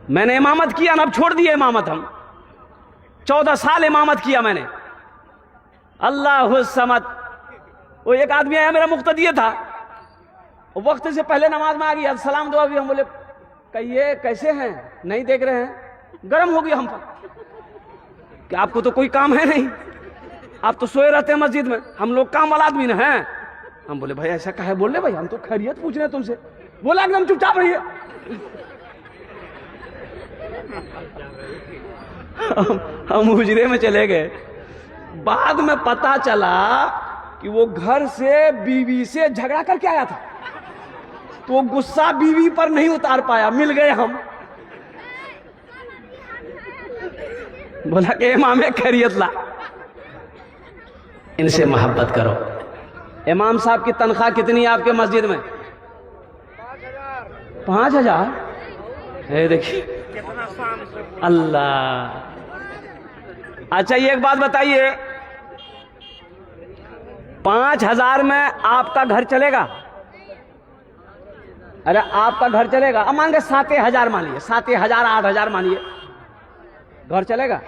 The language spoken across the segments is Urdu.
میں نے امامت کیا نا، اب چھوڑ دیا امامت، ہم 14 سال امامت کیا میں نے. اللہ الصمد. وہ ایک آدمی آیا میرا مقتدی تھا، وقت سے پہلے نماز میں آ گیا، سلام دعا بھی. ہم بولے کہیے کیسے ہیں، نہیں دیکھ رہے ہیں؟ گرم ہو گیا ہم پر کہ آپ کو تو کوئی کام ہے نہیں، آپ تو سوئے رہتے ہیں مسجد میں، ہم لوگ کام والا آدمی نہ ہیں. ہم بولے بھائی ایسا کہے بول رہے بھائی، ہم تو خیریت پوچھ رہے ہیں تم سے. بولا ایک دم چپ چاپ رہیے. ہم حجرے میں چلے گئے. بعد میں پتا چلا کہ وہ گھر سے بیوی سے جھگڑا کر کے آیا تھا، تو غصہ بیوی پر نہیں اتار پایا. مل گئے ہم. بولا کہ امام خیریت لا. ان سے محبت کرو. امام صاحب کی تنخواہ کتنی ہے آپ کے مسجد میں؟ 5000. دیکھیے اللہ. اچھا یہ ایک بات بتائیے، 5000 میں آپ کا گھر چلے گا؟ ارے آپ کا گھر چلے گا؟ اب مان گے 7000 مانیے، 7000 8000 مانیے، گھر چلے گا؟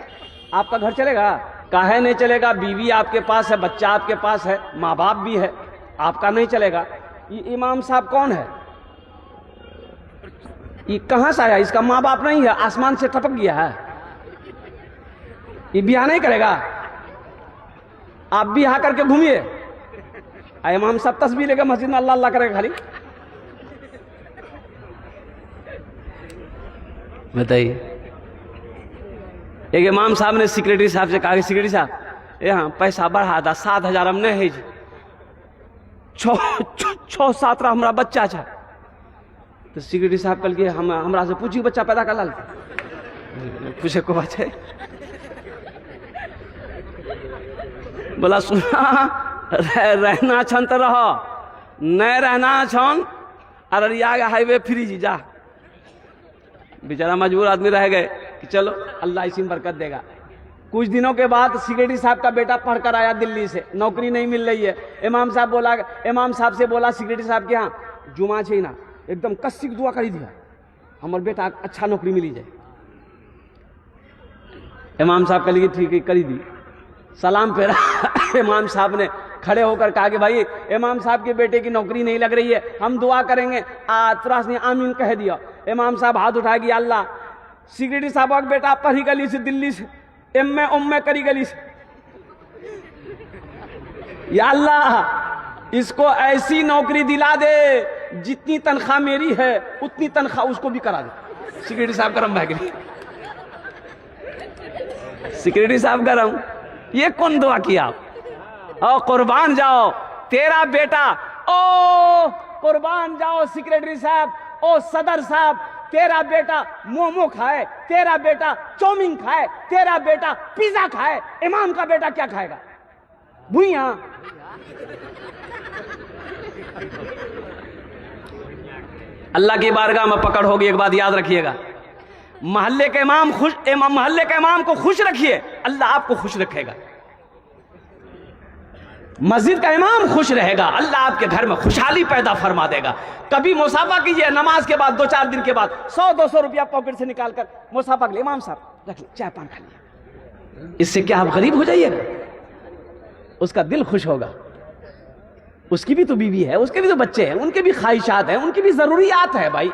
آپ کا گھر چلے گا؟ کاہے نہیں چلے گا؟ بیوی آپ کے پاس ہے، بچہ آپ کے پاس ہے، ماں باپ بھی ہے، آپ کا نہیں چلے گا. یہ امام صاحب کون ہے؟ یہ کہاں سے آیا؟ اس کا ماں باپ نہیں ہے، آسمان سے ٹپک گیا ہے. یہ بیاہ نہیں کرے گا؟ آپ بیاہ کر کے گھومیے. امام صاحب تسبیح لے کے مسجد میں اللہ اللہ کرے گا خالی. بتائیے. ایک امام صاحب نے سیکریٹری صاحب سے کہا کہ سیکریٹری صاحب یہاں پیسہ بڑھا دا، 7000 ہم نہیں ہے، 6-7 ہمارا بچہ چھا. تو سیکریٹری صاحب کل کے ہمارا سے پوچھی بچہ پیدا کر لال. پوچھے کو بچہ ہے؟ بولا سنا رہنا چھن تو رہو، نہیں رہنا چھن ارریا کا ہائی وے فری جی جا. بیچارہ مجبور آدمی رہ گئے کہ چلو اللہ اسی میں برکت دے گا. کچھ دنوں کے بعد سیکریٹری صاحب کا بیٹا پڑھ کر آیا دلی سے، نوکری نہیں مل رہی ہے. امام صاحب سے بولا سیکریٹری صاحب کے ہاں جمعہ چھئی نا ایک دم کسی دعا کری دیا ہمارا بیٹا اچھا نوکری ملی جائے. امام صاحب کے لیے ٹھیک ہے کری دی. سلام پھیرا. امام صاحب نے کھڑے ہو کر کہا کہ بھائی امام صاحب کے بیٹے کی نوکری نہیں لگ رہی ہے، ہم دعا کریں گے. تراس نے آمین کہہ دیا. امام صاحب ہاتھ اٹھا گیا، اللہ سیکریٹری صاحب کا بیٹا پڑھی گلی سے دلی سے ایم کری گلی سے، یا اللہ اس کو ایسی نوکری دلا دے جتنی تنخواہ میری ہے اتنی تنخواہ اس کو بھی کرا دے. سیکریٹری صاحب کرم بھائی گئی. سیکریٹری صاحب کرم. یہ کون دعا کیا؟ او قربان جاؤ تیرا بیٹا، او قربان جاؤ سیکریٹری صاحب، او صدر صاحب، تیرا بیٹا مومو کھائے، تیرا بیٹا چومین کھائے، تیرا بیٹا پیزا کھائے، امام کا بیٹا کیا کھائے گا؟ بھوئیاں. اللہ کی بارگاہ میں پکڑ ہوگی. ایک بات یاد رکھیے گا، محلے کے امام کو خوش رکھیے، اللہ آپ کو خوش رکھے گا. مسجد کا امام خوش رہے گا، اللہ آپ کے گھر میں خوشحالی پیدا فرما دے گا. کبھی مصافحہ کیجئے، نماز کے بعد 2-4 دن کے بعد 100-200 روپیہ پاکٹ سے نکال کر مصافحہ کے لیے امام صاحب رکھ لیں، چائے پان کھا لیے. اس سے کیا آپ غریب ہو جائیے گا؟ اس کا دل خوش ہوگا. اس کی بھی تو بیوی ہے، اس کے بھی تو بچے ہیں، ان کے بھی خواہشات ہیں، ان کی بھی ضروریات ہے بھائی.